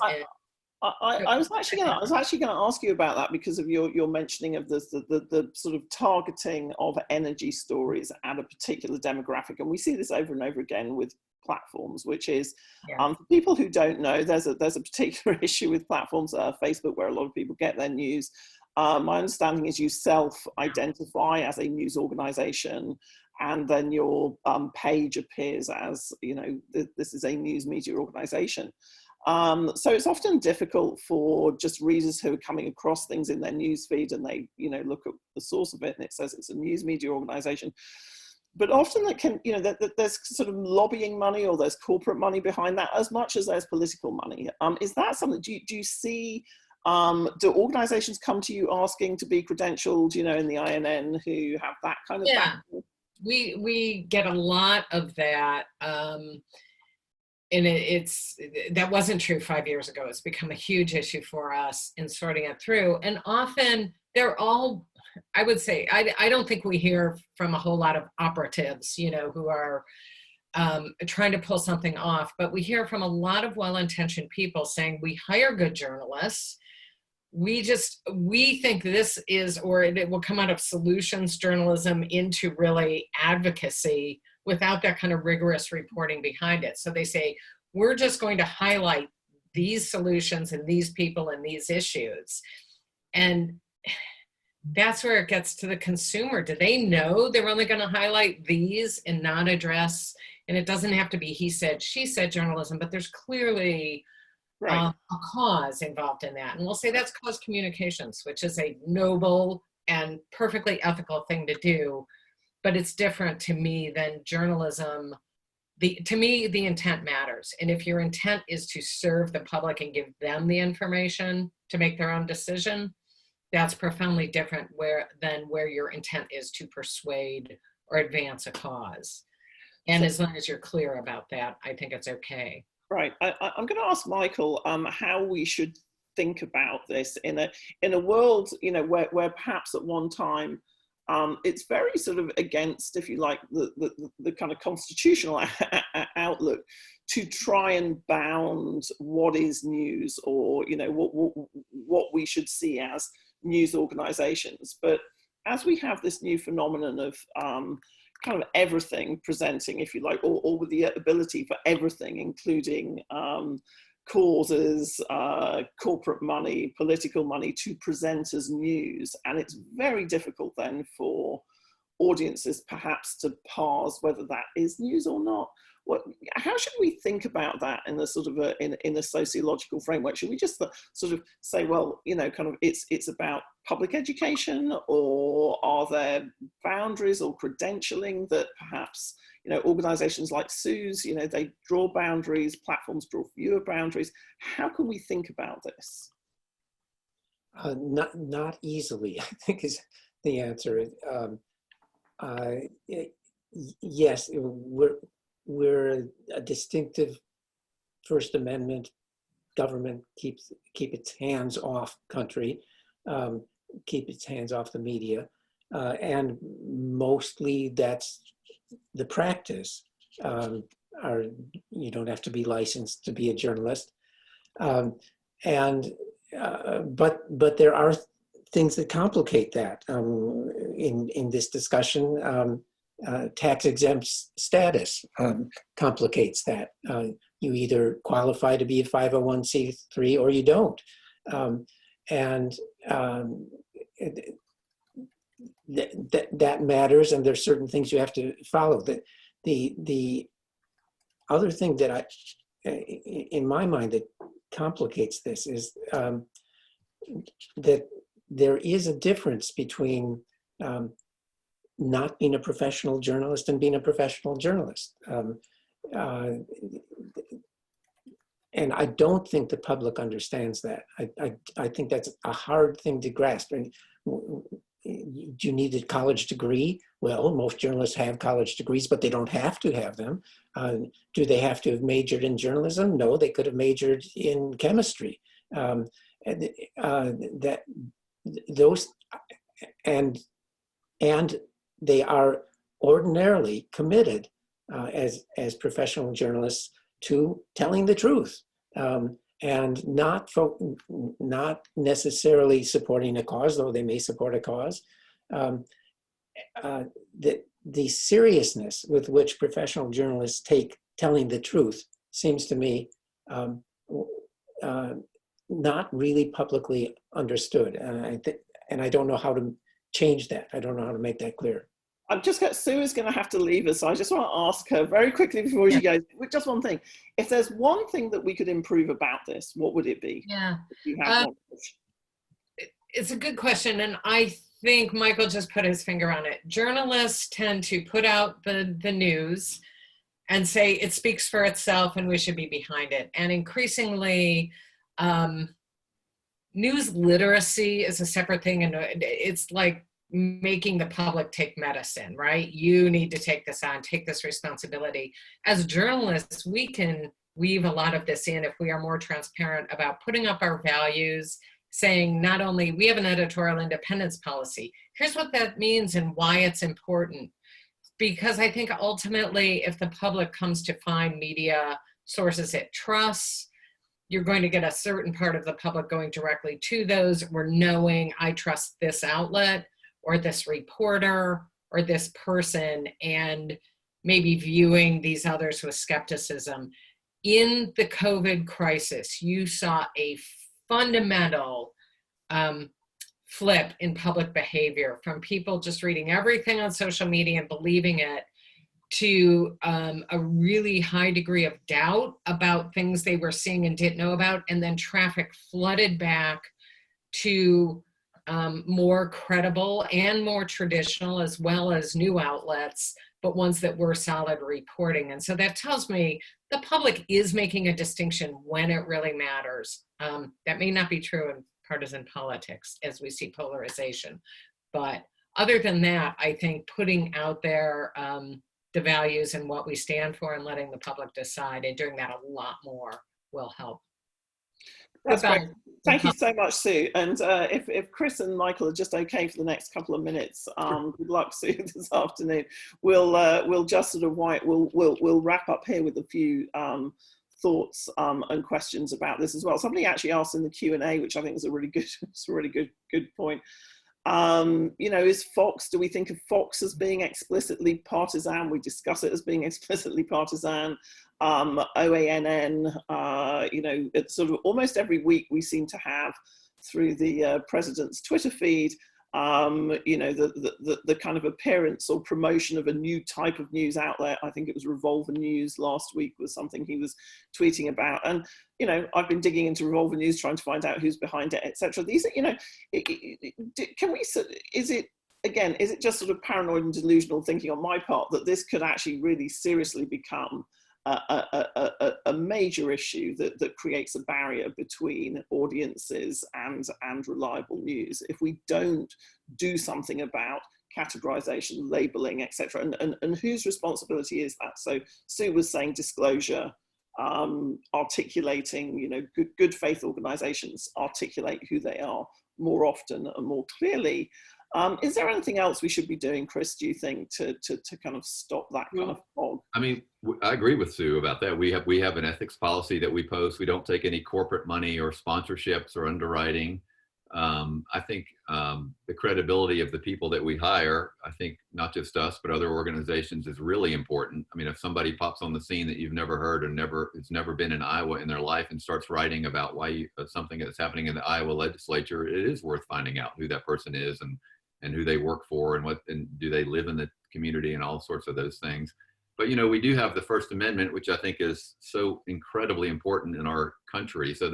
I was actually going to ask you about that because of your mentioning of the sort of targeting of energy stories at a particular demographic, and we see this over and over again with platforms, which is for people who don't know, there's a particular issue with platforms, Facebook, where a lot of people get their news. My understanding is you self-identify as a news organization, and then your page appears as, you know, this is a news media organization. So it's often difficult for just readers who are coming across things in their newsfeed and they, you know, look at the source of it and it says it's a news media organization. But often that can, you know, that there's sort of lobbying money or there's corporate money behind that as much as there's political money. Is that something, do you see, do organizations come to you asking to be credentialed, you know, in the INN who have that kind of background? We get a lot of that. And that wasn't true 5 years ago. It's become a huge issue for us in sorting it through. And often they're all, I would say, I don't think we hear from a whole lot of operatives, you know, who are trying to pull something off, but we hear from a lot of well-intentioned people saying, we hire good journalists. We think this is, or it will come out of solutions journalism into really advocacy without that kind of rigorous reporting behind it. So they say, we're just going to highlight these solutions and these people and these issues. And that's where it gets to the consumer. Do they know they're only going to highlight these and not address, and it doesn't have to be he said, she said journalism, but there's clearly a cause involved in that. And we'll say that's cause communications, which is a noble and perfectly ethical thing to do. But it's different to me than journalism. To me, the intent matters. And if your intent is to serve the public and give them the information to make their own decision, that's profoundly different than where your intent is to persuade or advance a cause. And as long as you're clear about that, I think it's okay. Right. I'm going to ask Michael how we should think about this in a world, you know, where perhaps at one time, it's very sort of against, if you like, the kind of constitutional outlook to try and bound what is news, or, you know, what we should see as news organizations. But as we have this new phenomenon of kind of everything presenting, if you like, or with the ability for everything, including causes, corporate money, political money, to present as news. And it's very difficult then for audiences perhaps to parse whether that is news or not. How should we think about that in a sort of in a sociological framework? Should we just sort of say, well, you know, kind of it's about public education, or are there boundaries or credentialing that perhaps, you know, organizations like SUES, you know, they draw boundaries, platforms draw fewer boundaries. How can we think about this? Not easily, I think is the answer. Yes, we're a distinctive First Amendment government, keep its hands off country, keep its hands off the media, and mostly that's the practice. You don't have to be licensed to be a journalist, but there are things that complicate that. In this discussion, tax exempt status complicates that. You either qualify to be a 501c3 or you don't, that matters, and there's certain things you have to follow. The other thing that in my mind, that complicates this is that there is a difference between not being a professional journalist and being a professional journalist. And I don't think the public understands that. I think that's a hard thing to grasp. And do you need a college degree Well, most journalists have college degrees, but they don't have to have them. Do they have to have majored in journalism? No, they could have majored in chemistry. That those and they are ordinarily committed as professional journalists to telling the truth, and not necessarily supporting a cause, though they may support a cause. The seriousness with which professional journalists take telling the truth seems to me not really publicly understood, and I don't know how to change that. I don't know how to make that clear. I've just got, Sue is going to have to leave us, so I just want to ask her very quickly before she goes, just one thing. If there's one thing that we could improve about this, what would it be? Yeah. If you have one. It's a good question, and I think Michael just put his finger on it. Journalists tend to put out the news and say it speaks for itself and we should be behind it. And increasingly, news literacy is a separate thing, and it's like making the public take medicine, right? You need to take this on, take this responsibility. As journalists, we can weave a lot of this in if we are more transparent about putting up our values, saying not only we have an editorial independence policy, here's what that means and why it's important. Because I think ultimately, if the public comes to find media sources it trusts, you're going to get a certain part of the public going directly to those, or knowing I trust this outlet or this reporter or this person, and maybe viewing these others with skepticism. In the COVID crisis, you saw a fundamental flip in public behavior from people just reading everything on social media and believing it, to a really high degree of doubt about things they were seeing and didn't know about, and then traffic flooded back to more credible and more traditional, as well as new outlets, but ones that were solid reporting. And so that tells me the public is making a distinction when it really matters. That may not be true in partisan politics as we see polarization, but other than that, I think putting out there the values and what we stand for and letting the public decide, and doing that a lot more, will help. That's great. Thank you so much, Sue. And if Chris and Michael are just okay for the next couple of minutes, good luck, Sue, this afternoon. We'll just sort of we'll wrap up here with a few thoughts and questions about this as well. Somebody actually asked in the Q&A, which I think is a really good point. You know, is Fox, do we think of Fox as being explicitly partisan? We discuss it as being explicitly partisan. OANN, you know, it's sort of almost every week we seem to have, through the president's Twitter feed, you know, the kind of appearance or promotion of a new type of news outlet. I think it was Revolver News last week was something he was tweeting about. And, you know, I've been digging into Revolver News, trying to find out who's behind it, etc. These are, you know, can we, is it just sort of paranoid and delusional thinking on my part that this could actually really seriously become a major issue that creates a barrier between audiences and reliable news if we don't do something about categorization, labeling, etc. And whose responsibility is that? So Sue was saying disclosure, articulating, you know, good faith organizations articulate who they are more often and more clearly. Is there anything else we should be doing, Chris, do you think, to kind of stop that kind of fog? I mean, I agree with Sue about that. We have an ethics policy that we post. We don't take any corporate money or sponsorships or underwriting. I think the credibility of the people that we hire, I think not just us, but other organizations, is really important. I mean, if somebody pops on the scene that you've never heard and it's never been in Iowa in their life and starts writing about something that's happening in the Iowa legislature, it is worth finding out who that person is and who they work for and do they live in the community and all sorts of those things. But, you know, we do have the First Amendment, which I think is so incredibly important in our country. So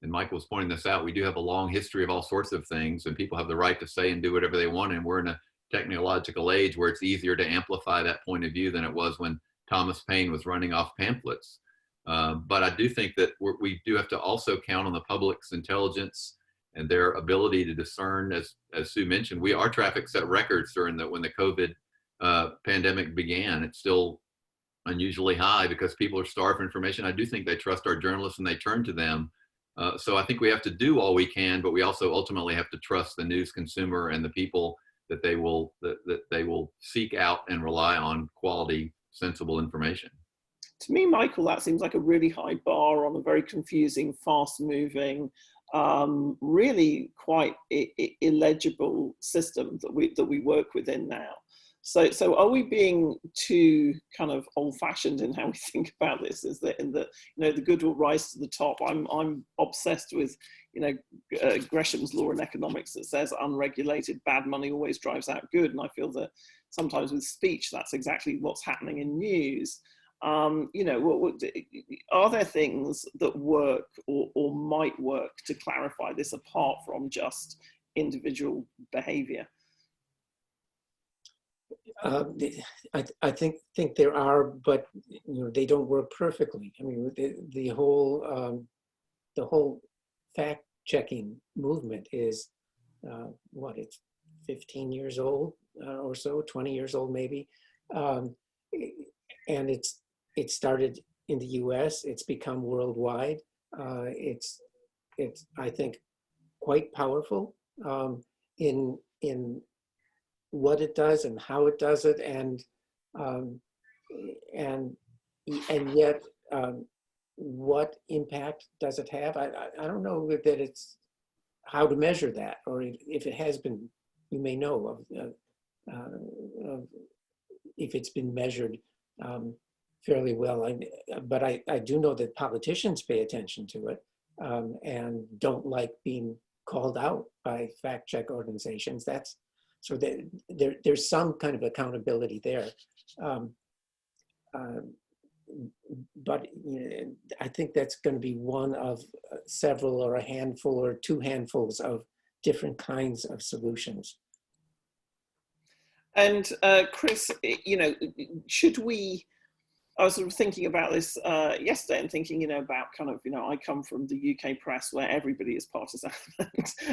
and Michael was pointing this out, we do have a long history of all sorts of things, and people have the right to say and do whatever they want. And we're in a technological age where it's easier to amplify that point of view than it was when Thomas Paine was running off pamphlets. But I do think that we do have to also count on the public's intelligence and their ability to discern, as Sue mentioned, our traffic set records during when the COVID pandemic began. It's still unusually high because people are starved for information. I do think they trust our journalists and they turn to them. So I think we have to do all we can, but we also ultimately have to trust the news consumer and the people that they will seek out and rely on quality, sensible information. To me, Michael, that seems like a really high bar on a very confusing, fast-moving, really quite illegible system that we work within now. So are we being too kind of old-fashioned in how we think about this? Is that in the, you know, the good will rise to the top? I'm obsessed with, you know, Gresham's law in economics that says unregulated bad money always drives out good, and I feel that sometimes with speech that's exactly what's happening in news. You know, are there things that work or might work to clarify this apart from just individual behavior? I think there are, but you know, they don't work perfectly. I mean, the whole fact-checking movement is what, it's 15 years old or so, 20 years old maybe, and it started in the U.S. It's become worldwide. It's I think quite powerful in what it does and how it does it, and yet what impact does it have? I don't know that it's how to measure that, or if it has been, you may know of if it's been measured fairly well. But I do know that politicians pay attention to it and don't like being called out by fact check organizations. So there's some kind of accountability there. But you know, I think that's going to be one of several or a handful or two handfuls of different kinds of solutions. And Chris, you know, should we, I was sort of thinking about this yesterday and thinking, you know, about kind of, you know, I come from the UK press where everybody is partisan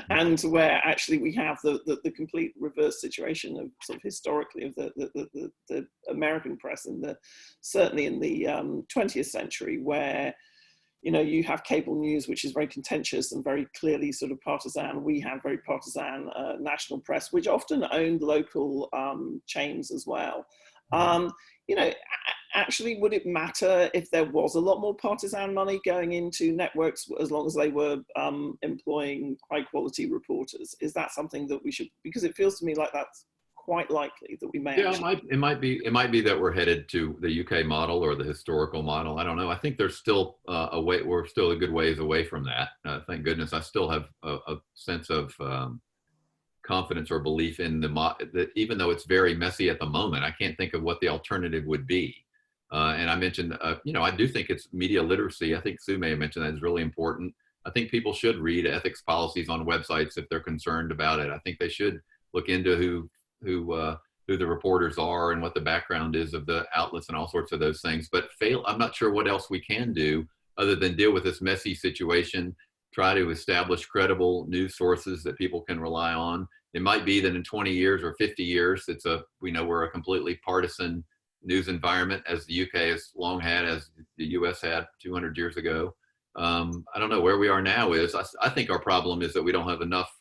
and where actually we have the complete reverse situation of sort of historically of the American press certainly in the 20th century, where, you know, you have cable news, which is very contentious and very clearly sort of partisan. We have very partisan national press, which often owned local chains as well. You know, actually, would it matter if there was a lot more partisan money going into networks as long as they were employing high quality reporters? Is that something that we should, because it feels to me like that's quite likely that we may. Yeah, it might be that we're headed to the UK model or the historical model. I don't know. I think there's still we're still a good ways away from that. Thank goodness. I still have a sense of confidence or belief in that, even though it's very messy at the moment. I can't think of what the alternative would be. And I mentioned, you know, I do think it's media literacy. I think Sue may have mentioned that is really important. I think people should read ethics policies on websites if they're concerned about it. I think they should look into who the reporters are and what the background is of the outlets and all sorts of those things. But I'm not sure what else we can do other than deal with this messy situation, try to establish credible news sources that people can rely on. It might be that in 20 years or 50 years, we know we're a completely partisan news environment, as the UK has long had, as the US had 200 years ago. I don't know where we are now. I think our problem is that we don't have enough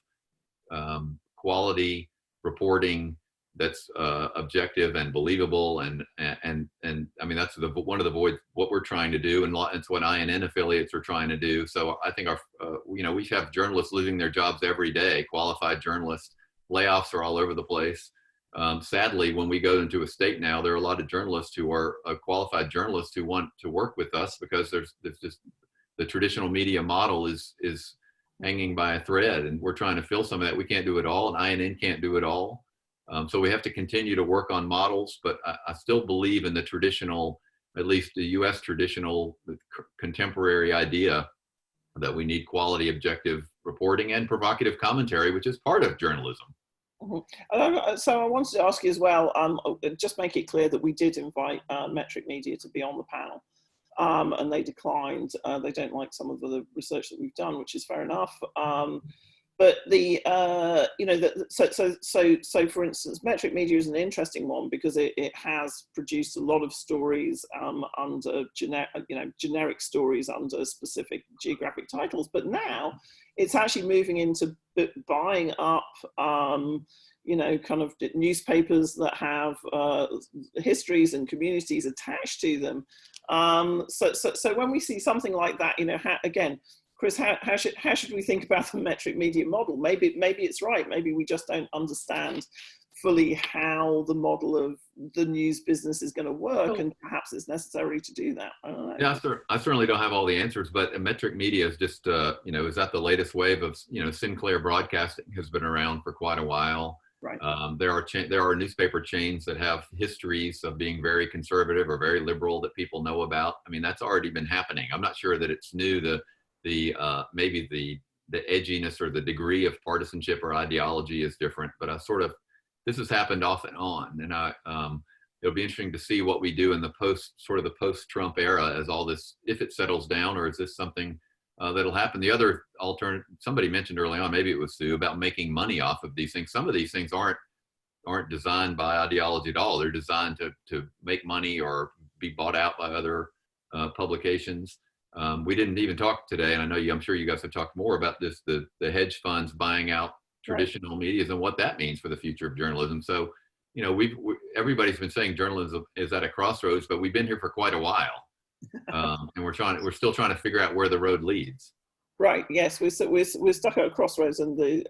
quality reporting that's objective and believable, and I mean, that's one of the voids what we're trying to do, and it's what INN affiliates are trying to do. So I think you know, we have journalists losing their jobs every day, qualified journalists. Layoffs are all over the place. Sadly, when we go into a state now, there are a lot of journalists who are qualified journalists who want to work with us because there's just the traditional media model is hanging by a thread, and we're trying to fill some of that. We can't do it all, and INN can't do it all. So we have to continue to work on models, but I still believe in the traditional, at least the US traditional contemporary idea that we need quality, objective reporting and provocative commentary, which is part of journalism. Mm-hmm. So I wanted to ask you as well, just make it clear that we did invite Metric Media to be on the panel, and they declined. They don't like some of the research that we've done, which is fair enough. But the so for instance, metric media is an interesting one because it has produced a lot of stories under generic stories under specific geographic titles. But now it's actually moving into buying up kind of newspapers that have histories and communities attached to them. So when we see something like that, again, Chris, how should we think about the metric media model? Maybe it's right. Maybe we just don't understand fully how the model of the news business is going to work, and perhaps it's necessary to do that. I don't know. Yeah, I certainly don't have all the answers, but metric media is just, is that the latest wave of, Sinclair Broadcasting has been around for quite a while. Right. There are newspaper chains that have histories of being very conservative or very liberal that people know about. I mean, that's already been happening. I'm not sure that it's new. Maybe the edginess or the degree of partisanship or ideology is different, but this has happened off and on, and it'll be interesting to see what we do in the post-Trump era as all this, if it settles down, or is this something that'll happen. The other alternative, somebody mentioned early on, maybe it was Sue, about making money off of these things. Some of these things aren't designed by ideology at all. They're designed to make money or be bought out by other publications. We didn't even talk today, and I'm sure you guys have talked more about this, the hedge funds buying out traditional medias and what that means for the future of journalism. So, everybody's been saying journalism is at a crossroads, but we've been here for quite a while, and we're still trying to figure out where the road leads. Right. Yes, we're stuck at a crossroads, and the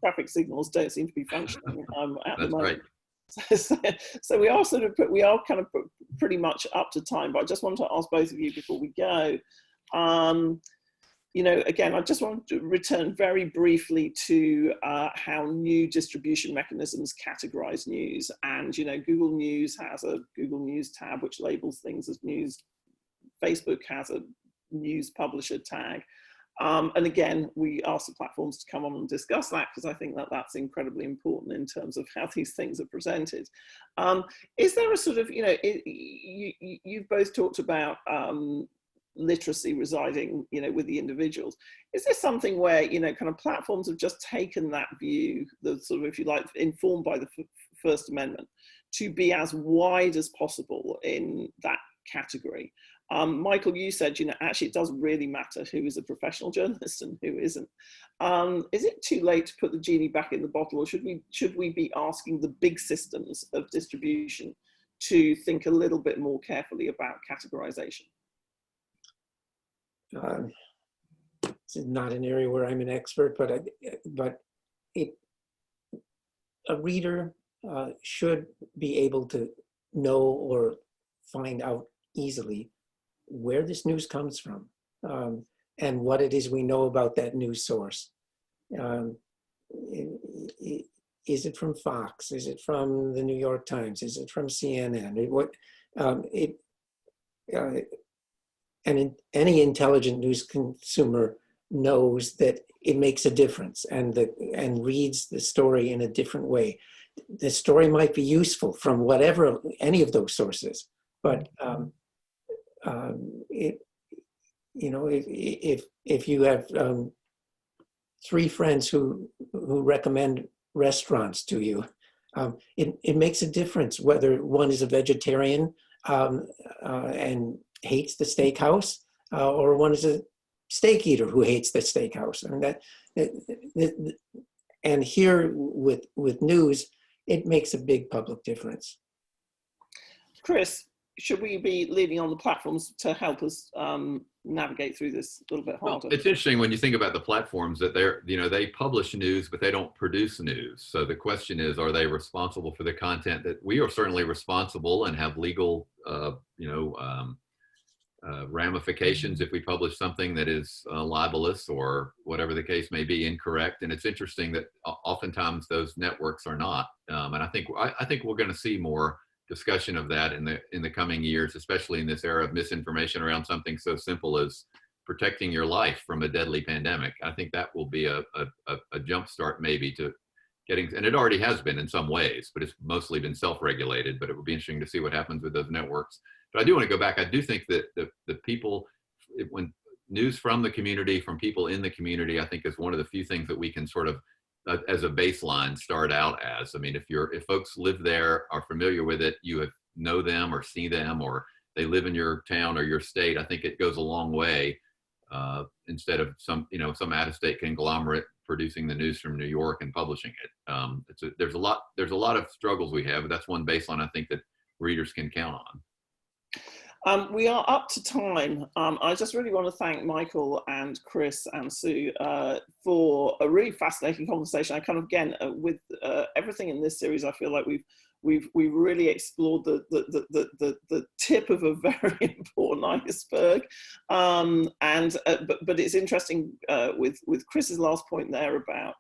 traffic signals don't seem to be functioning at the moment. Right. So we are kind of pretty much up to time, but I just want to ask both of you before we go. Again, I just want to return very briefly to how new distribution mechanisms categorize news. And, Google News has a Google News tab, which labels things as news. Facebook has a news publisher tag. And again, we ask the platforms to come on and discuss that, because I think that that's incredibly important in terms of how these things are presented. Is there a sort of, you've both talked about literacy residing, with the individuals. Is there something where, kind of platforms have just taken that view, the sort of, if you like, informed by the First Amendment, to be as wide as possible in that category? Michael, you said, actually it doesn't really matter who is a professional journalist and who isn't. Is it too late to put the genie back in the bottle, or should we be asking the big systems of distribution to think a little bit more carefully about categorization? This is not an area where I'm an expert, but a reader should be able to know or find out easily where this news comes from, and what it is we know about that news source. Is it from Fox? Is it from the New York Times? Is it from CNN? And any intelligent news consumer knows that it makes a difference, and reads the story in a different way. The story might be useful from any of those sources, but if you have three friends who recommend restaurants to you, it makes a difference whether one is a vegetarian and hates the steakhouse, or one is a steak eater who hates the steakhouse. And here with news, it makes a big public difference. Chris, should we be leaning on the platforms to help us navigate through this a little bit harder? Well, it's interesting when you think about the platforms that they publish news, but they don't produce news. So the question is, are they responsible for the content? That we are certainly responsible and have legal, ramifications if we publish something that is libelous or whatever the case may be, incorrect. And it's interesting that oftentimes those networks are not. And I think we're going to see more discussion of that in the coming years, especially in this era of misinformation around something so simple as protecting your life from a deadly pandemic. I think that will be a jump start maybe to getting, and it already has been in some ways, but it's mostly been self-regulated. But it will be interesting to see what happens with those networks. But I do want to go back. I do think that the people, when news from the community, from people in the community, I think is one of the few things that we can sort of, as a baseline, start out as. I mean, if folks live there, are familiar with it, know them or see them, or they live in your town or your state, I think it goes a long way, instead of some out-of-state conglomerate producing the news from New York and publishing it. There's a lot of struggles we have, but that's one baseline I think that readers can count on. We are up to time. I just really want to thank Michael and Chris and Sue for a really fascinating conversation. I kind of, again, with everything in this series, I feel like we've really explored the tip of a very important iceberg. But it's interesting with Chris's last point there about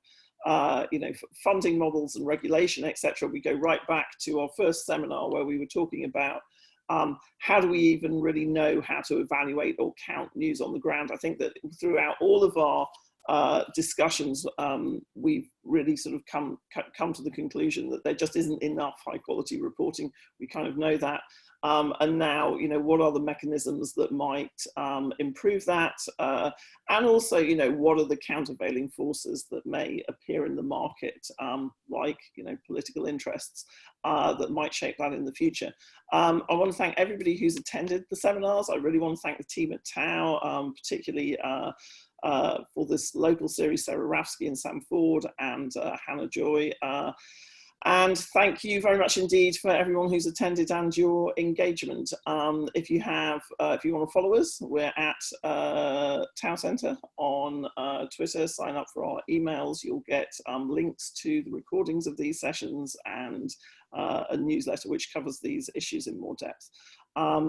funding models and regulation, etc. We go right back to our first seminar where we were talking about how do we even really know how to evaluate or count news on the ground. I think that throughout all of our discussions, we've really sort of come to the conclusion that there just isn't enough high quality reporting. We kind of know that. And now, what are the mechanisms that might improve that? And also, what are the countervailing forces that may appear in the market, like, political interests that might shape that in the future. I want to thank everybody who's attended the seminars. I really want to thank the team at TAU, particularly for this local series, Sarah Rafsky and Sam Ford and Hannah Joy. And thank you very much indeed for everyone who's attended and your engagement. If you want to follow us, we're at Tau Centre on Twitter. Sign up for our emails. You'll get links to the recordings of these sessions and a newsletter which covers these issues in more depth.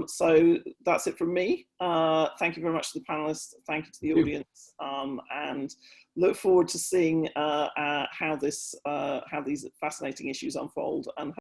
So that's it from me. Thank you very much to the panelists. Thank you to the audience, and look forward to seeing how these fascinating issues unfold. And